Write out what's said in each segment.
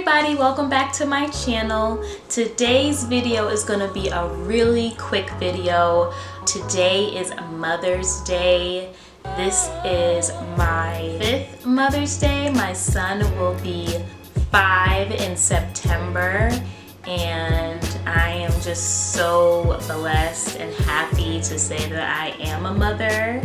everybody, welcome back to my channel. Today's video is going to be a really quick video. Today is Mother's Day. This is my 5th Mother's Day. My son will be 5 in September, and I am just so blessed and happy to say that I am a mother.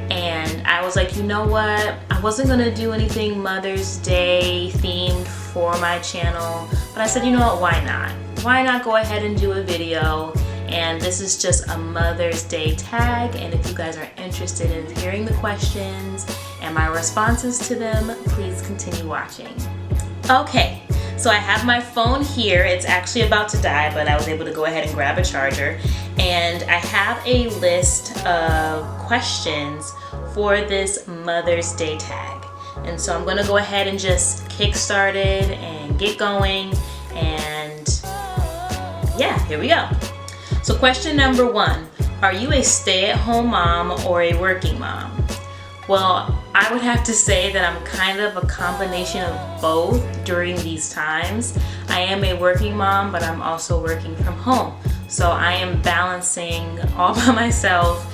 And I was like, you know what? I wasn't gonna do anything Mother's Day themed for my channel, but I said, you know what, why not? Why not go ahead and do a video? And this is just a Mother's Day tag, and if you guys are interested in hearing the questions and my responses to them, please continue watching. Okay, so I have my phone here. It's actually about to die, but I was able to go ahead and grab a charger. And I have a list of questions for this Mother's Day tag. And so I'm gonna go ahead and just kickstart it and get going. And yeah, here we go. So question number 1, are you a stay-at-home mom or a working mom? Well, I would have to say that I'm kind of a combination of both during these times. I am a working mom, but I'm also working from home. So I am balancing all by myself,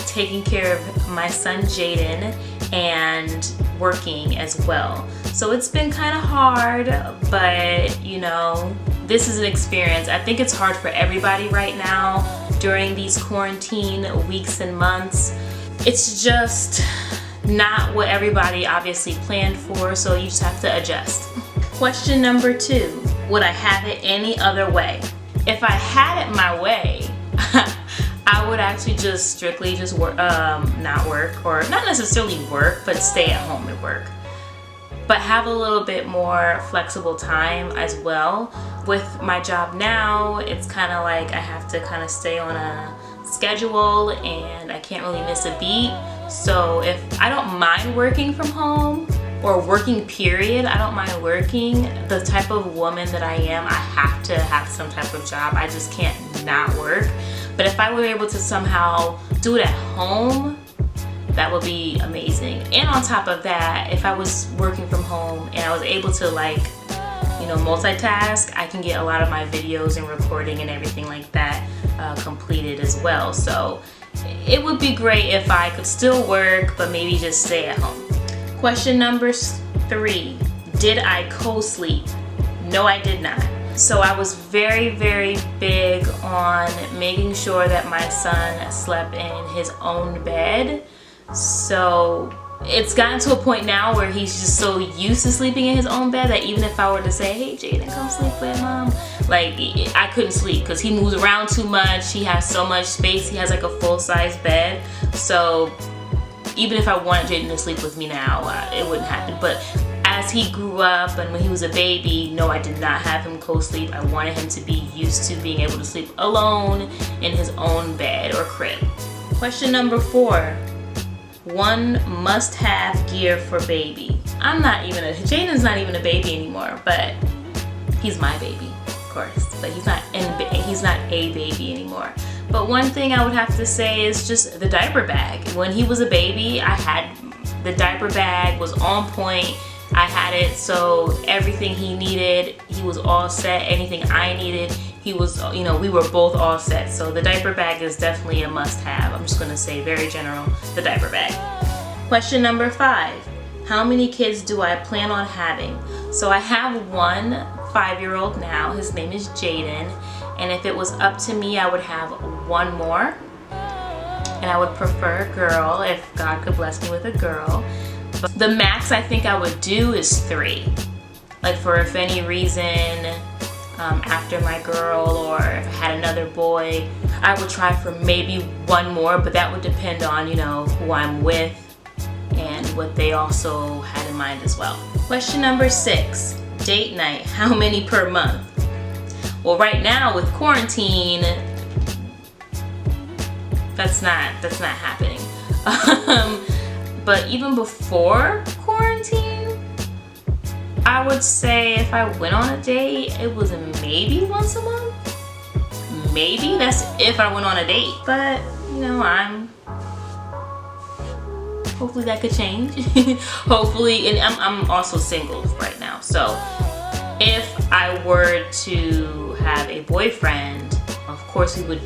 taking care of my son Jaden and working as well. So it's been kind of hard, but you know, this is an experience. I think it's hard for everybody right now during these quarantine weeks and months. It's just not what everybody obviously planned for, so you just have to adjust. Question number 2, would I have it any other way? If I had it my way, I would actually just strictly just work, not work, or not necessarily work, but stay at home and work. But have a little bit more flexible time as well. With my job now, it's kind of like I have to kind of stay on a schedule and I can't really miss a beat. So if I don't mind working from home, or working period, I don't mind working. The type of woman that I am, I have to have some type of job. I just can't not work. But if I were able to somehow do it at home, that would be amazing. And on top of that, if I was working from home and I was able to multitask, I can get a lot of my videos and recording and everything like that completed as well. So it would be great if I could still work, but maybe just stay at home. Question number 3, did I co-sleep? No, I did not. So I was very, very big on making sure that my son slept in his own bed. So it's gotten to a point now where he's just so used to sleeping in his own bed that even if I were to say, hey Jaden, come sleep with mom, like I couldn't sleep because he moves around too much. He has so much space. He has like a full-size bed. So even if I wanted Jaden to sleep with me now, it wouldn't happen. But as he grew up and when he was a baby, no, I did not have him co-sleep. I wanted him to be used to being able to sleep alone in his own bed or crib. Question number 4, 1 must-have gear for baby. Jaden's not even a baby anymore, but he's my baby, of course. But he's not a baby anymore. But one thing I would have to say is just the diaper bag. When he was a baby, I had the diaper bag, was on point. I had it, so everything he needed, he was all set. Anything I needed, he was, we were both all set. So the diaper bag is definitely a must-have. I'm just gonna say very general, the diaper bag. Question number 5, how many kids do I plan on having? So I have one 5-year-old now. His name is Jaden. And if it was up to me, I would have 1 more. And I would prefer a girl if God could bless me with a girl. But the max I think I would do is 3. Like for if any reason, after my girl or if I had another boy, I would try for maybe 1 more, but that would depend on, who I'm with and what they also had in mind as well. Question number 6, date night, how many per month? Well, right now with quarantine, that's not happening. But even before quarantine, I would say if I went on a date, it was maybe once a month. Maybe that's if I went on a date. But hopefully that could change. Hopefully, and I'm also single right now, so If I were to have a boyfriend, of course we would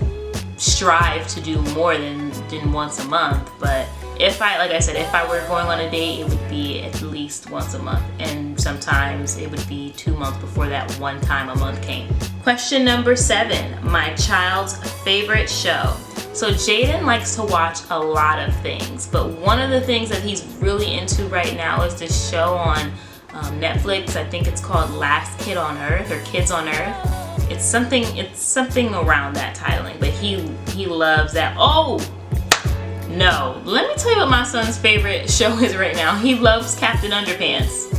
strive to do more than once a month, but like I said, if I were going on a date, it would be at least once a month, and sometimes it would be 2 months before that one time a month came. Question number 7, my child's favorite show. So Jaden likes to watch a lot of things, but one of the things that he's really into right now is this show on Netflix. I think it's called Last Kid on Earth or Kids on Earth. It's something around that titling, but he loves that. Oh no, let me tell you what my son's favorite show is right now. He loves Captain Underpants.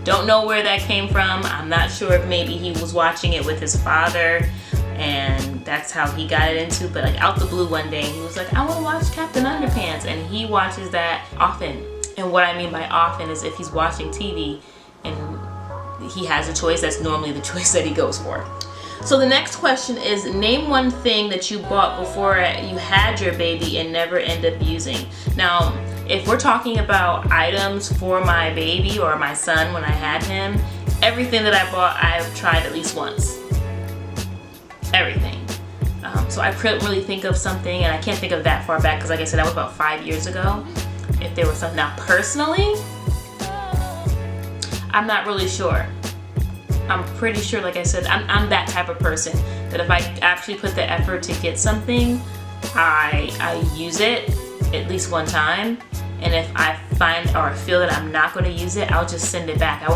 Don't know where that came from. I'm not sure if maybe he was watching it with his father and that's how he got it into, but like out the blue one day he was like, I want to watch Captain Underpants, and he watches that often. And what I mean by often is if he's watching TV and he has a choice, that's normally the choice that he goes for. So the next question is, name one thing that you bought before you had your baby and never end up using. Now, if we're talking about items for my baby or my son when I had him, everything that I bought I've tried at least once. Everything. So I couldn't really think of something, and I can't think of that far back because like I said, that was about 5 years ago. If there was something. Now personally, I'm not really sure. I'm pretty sure, like I said, I'm that type of person that if I actually put the effort to get something, I use it at least one time, and if I find or feel that I'm not going to use it, I'll just send it back. I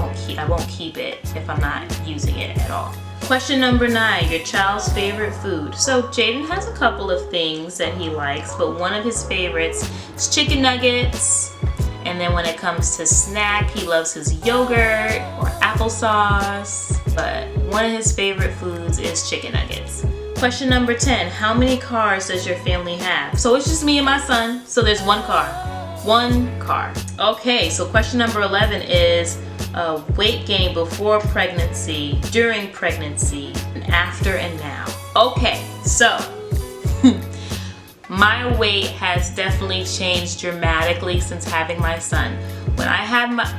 won't keep it if I'm not using it at all. Question number 9, your child's favorite food. So Jaden has a couple of things that he likes, but one of his favorites is chicken nuggets. And then when it comes to snack, he loves his yogurt or applesauce. But one of his favorite foods is chicken nuggets. Question number 10, how many cars does your family have? So it's just me and my son, so there's one car. One car. Okay, so question number 11 is weight gain before pregnancy, during pregnancy, and after and now. Okay, so my weight has definitely changed dramatically since having my son.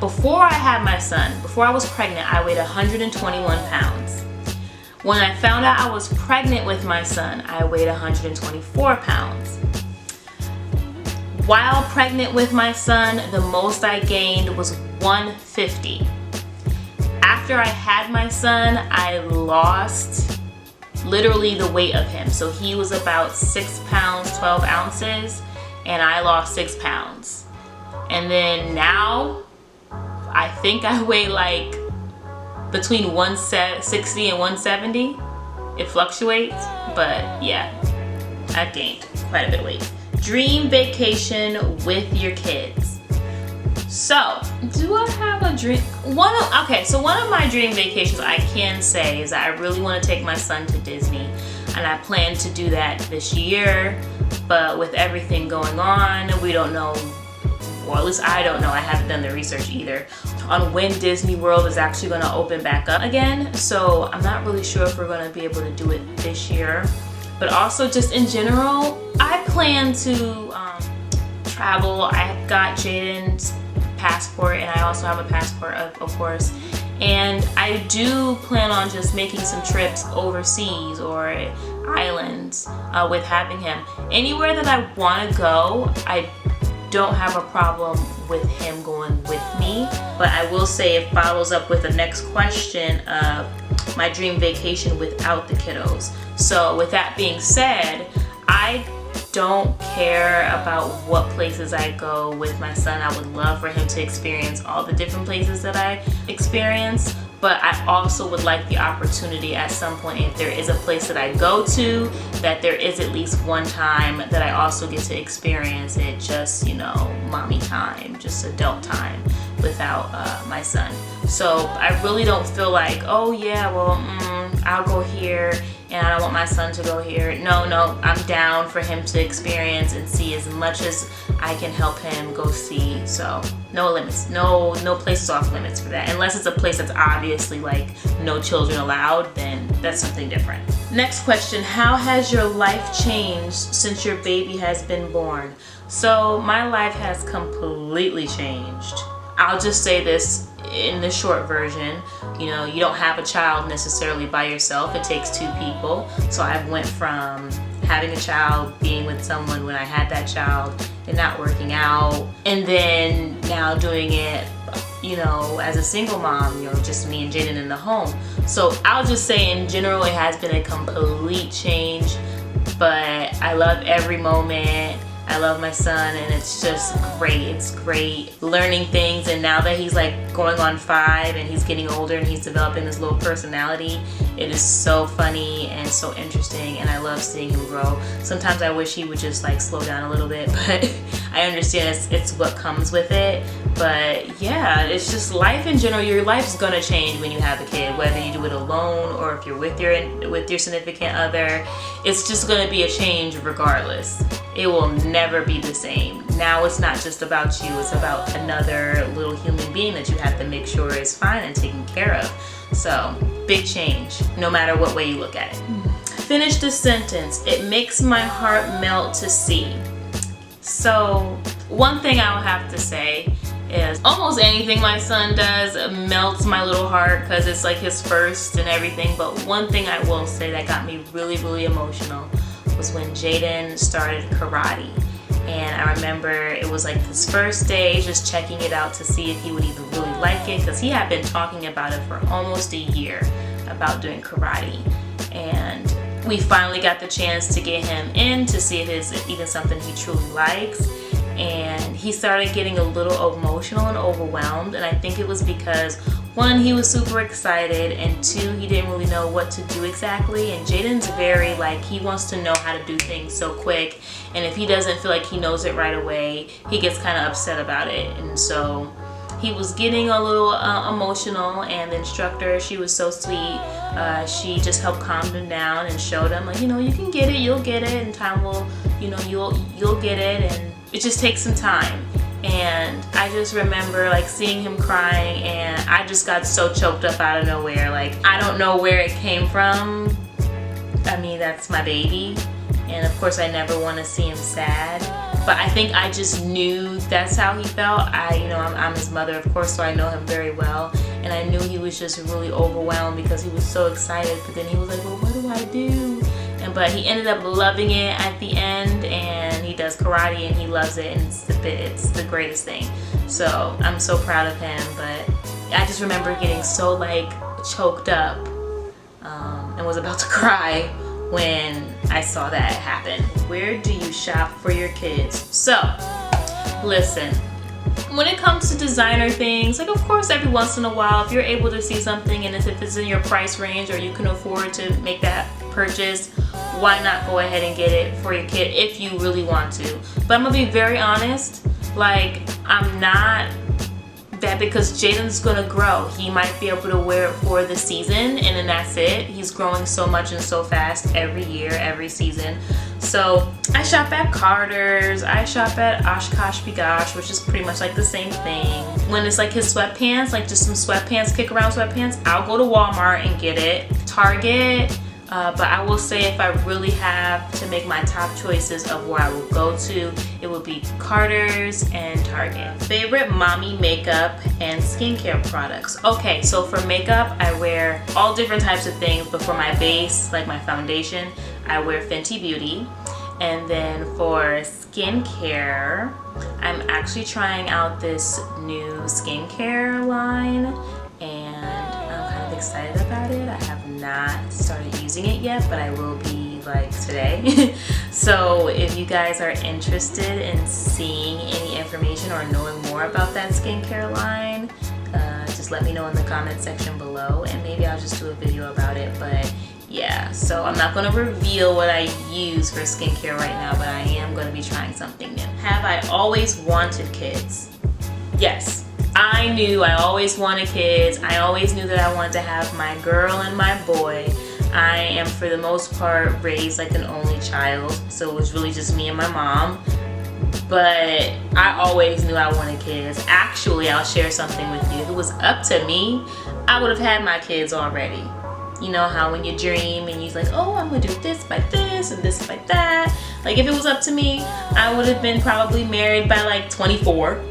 Before I was pregnant, I weighed 121 pounds. When I found out I was pregnant with my son, I weighed 124 pounds. While pregnant with my son, the most I gained was 150. After I had my son, I lost literally the weight of him. So he was about 6 pounds, 12 ounces, and I lost 6 pounds. And then now, I think I weigh like between 160 and 170. It fluctuates, but yeah, I've gained quite a bit of weight. Dream vacation with your kids. So, do I have a dream? One of my dream vacations I can say is that I really want to take my son to Disney, and I plan to do that this year, but with everything going on, we don't know, or at least I don't know, I haven't done the research either, on when Disney World is actually going to open back up again, so I'm not really sure if we're going to be able to do it this year. But also just in general, I plan to travel. I've got Jaden's passport, and I also have a passport of course, and I do plan on just making some trips overseas or islands with having him. Anywhere that I want to go, I don't have a problem with him going with me, but I will say it follows up with the next question of my dream vacation without the kiddos. So with that being said, I don't care about what places I go with my son. I would love for him to experience all the different places that I experience, but I also would like the opportunity at some point, if there is a place that I go to, that there is at least one time that I also get to experience it, just, you know, mommy time, just adult time without my son. So I really don't feel like, oh yeah, well, I'll go here and I don't want my son to go here. No, I'm down for him to experience and see as much as I can help him go see. So no limits, no places off limits for that. Unless it's a place that's obviously like no children allowed, then that's something different. Next question, how has your life changed since your baby has been born? So my life has completely changed. I'll just say this in the short version, you know, you don't have a child necessarily by yourself. It takes two people. So I went from having a child, being with someone when I had that child, and not working out, and then now doing it, you know, as a single mom, you know, just me and Jaden in the home. So I'll just say in general, it has been a complete change, but I love every moment. I love my son, and it's just great. It's great learning things, and now that he's like going on 5 and he's getting older and he's developing this little personality, it is so funny and so interesting, and I love seeing him grow. Sometimes I wish he would just like slow down a little bit, but I understand it's what comes with it. But yeah, it's just life in general. Your life's gonna change when you have a kid, whether you do it alone or if you're with your significant other. It's just gonna be a change regardless. It will never be the same. Now it's not just about you, it's about another little human being that you have to make sure is fine and taken care of. So, big change, no matter what way you look at it. Finish the sentence. It makes my heart melt to see. So, one thing I'll have to say is almost anything my son does melts my little heart because it's like his first and everything. But one thing I will say that got me really, really emotional was when Jaden started karate. And I remember it was like his first day, just checking it out to see if he would even really like it, because he had been talking about it for almost a year, about doing karate. And we finally got the chance to get him in to see if it's even something he truly likes. And he started getting a little emotional and overwhelmed, and I think it was because 1, he was super excited, and 2, he didn't really know what to do exactly. And Jaden's very like, he wants to know how to do things so quick, and if he doesn't feel like he knows it right away, he gets kind of upset about it. And so he was getting a little emotional, and the instructor, she was so sweet. She just helped calm him down and showed him like, you know, you can get it, you'll get it, and time will, you know, you'll get it, and it just takes some time. And I just remember like seeing him crying, and I just got so choked up out of nowhere. Like, I don't know where it came from. I mean, that's my baby, and of course I never want to see him sad, but I think I just knew that's how he felt. I'm his mother, of course, so I know him very well, and I knew he was just really overwhelmed because he was so excited. But then he was like, well, what do I do? But he ended up loving it at the end, and he does karate and he loves it, and it's the greatest thing. So I'm so proud of him. But I just remember getting so like choked up and was about to cry when I saw that happen. Where do you shop for your kids? So listen, when it comes to designer things, like of course every once in a while, if you're able to see something and if it's in your price range or you can afford to make that purchase, why not go ahead and get it for your kid if you really want to. But I'm gonna be very honest, like I'm not that, because Jaden's gonna grow. He might be able to wear it for the season, and then that's it. He's growing so much and so fast every year, every season. So I shop at Carter's, I shop at Oshkosh B'gosh, which is pretty much like the same thing. When it's like his sweatpants, like just some sweatpants, kick around sweatpants, I'll go to Walmart and get it. Target. But I will say, if I really have to make my top choices of where I will go to, it would be Carter's and Target. Favorite mommy makeup and skincare products. Okay, so for makeup, I wear all different types of things, but for my base, like my foundation, I wear Fenty Beauty. And then for skincare, I'm actually trying out this new skincare line, and I'm kind of excited about it. I have not started using it yet, but I will be like today. So if you guys are interested in seeing any information or knowing more about that skincare line, just let me know in the comment section below, and maybe I'll just do a video about it. But yeah, so I'm not going to reveal what I use for skincare right now, but I am going to be trying something new. Have I always wanted kids? Yes. I knew I always wanted kids. I always knew that I wanted to have my girl and my boy. I am, for the most part, raised like an only child, so it was really just me and my mom. But I always knew I wanted kids. Actually, I'll share something with you. If it was up to me, I would have had my kids already. You know how when you dream and you're like, oh, I'm gonna do this by this and this by that. Like if it was up to me, I would have been probably married by like 24.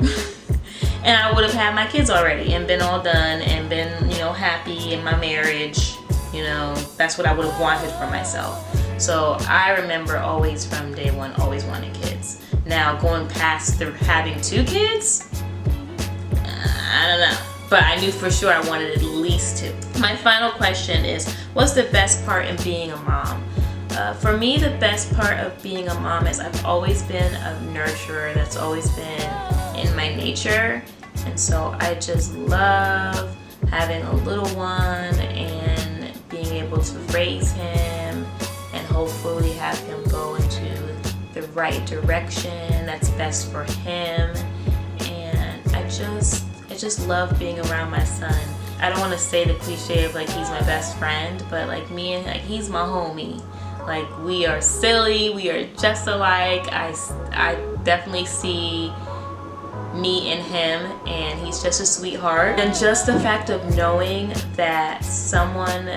and I would have had my kids already and been all done and been, you know, happy in my marriage. You know, that's what I would have wanted for myself. So I remember always from day one, always wanting kids. Now going past through having 2 kids, I don't know. But I knew for sure I wanted at least 2. My final question is, what's the best part in being a mom? For me, the best part of being a mom is I've always been a nurturer. That's always been in my nature. And so I just love having a little one and being able to raise him and hopefully have him go into the right direction that's best for him. And I just love being around my son. I don't want to say the cliche of like he's my best friend, but like me and like he's my homie. Like we are silly, we are just alike. I definitely see me in him, and he's just a sweetheart. And just the fact of knowing that someone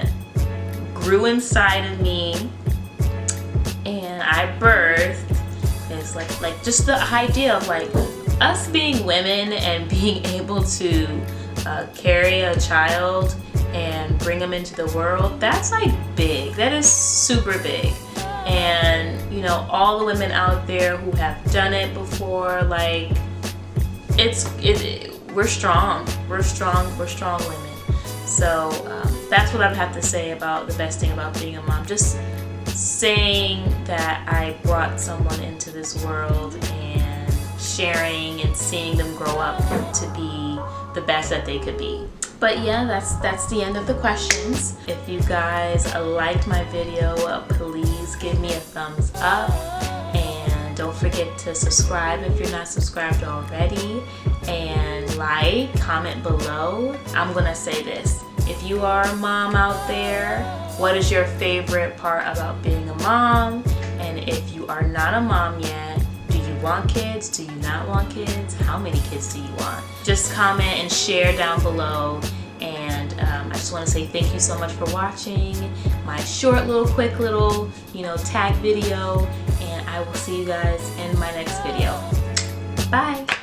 grew inside of me and I birthed is like just the idea of like us being women and being able to carry a child and bring them into the world. That's like big. That is super big. And you know, all the women out there who have done it before, like we're strong. We're strong women. So that's what I would have to say about the best thing about being a mom. Just saying that I brought someone into this world and sharing and seeing them grow up to be the best that they could be. But yeah, that's the end of the questions. If you guys liked my video, please give me a thumbs up. And don't forget to subscribe if you're not subscribed already. And like, comment below. I'm gonna say this. If you are a mom out there, what is your favorite part about being a mom? And if you are not a mom yet, do you want kids? Do you not want kids? How many kids do you want? Just comment and share down below. And I just want to say thank you so much for watching my short little quick little tag video, and I will see you guys in my next video. Bye.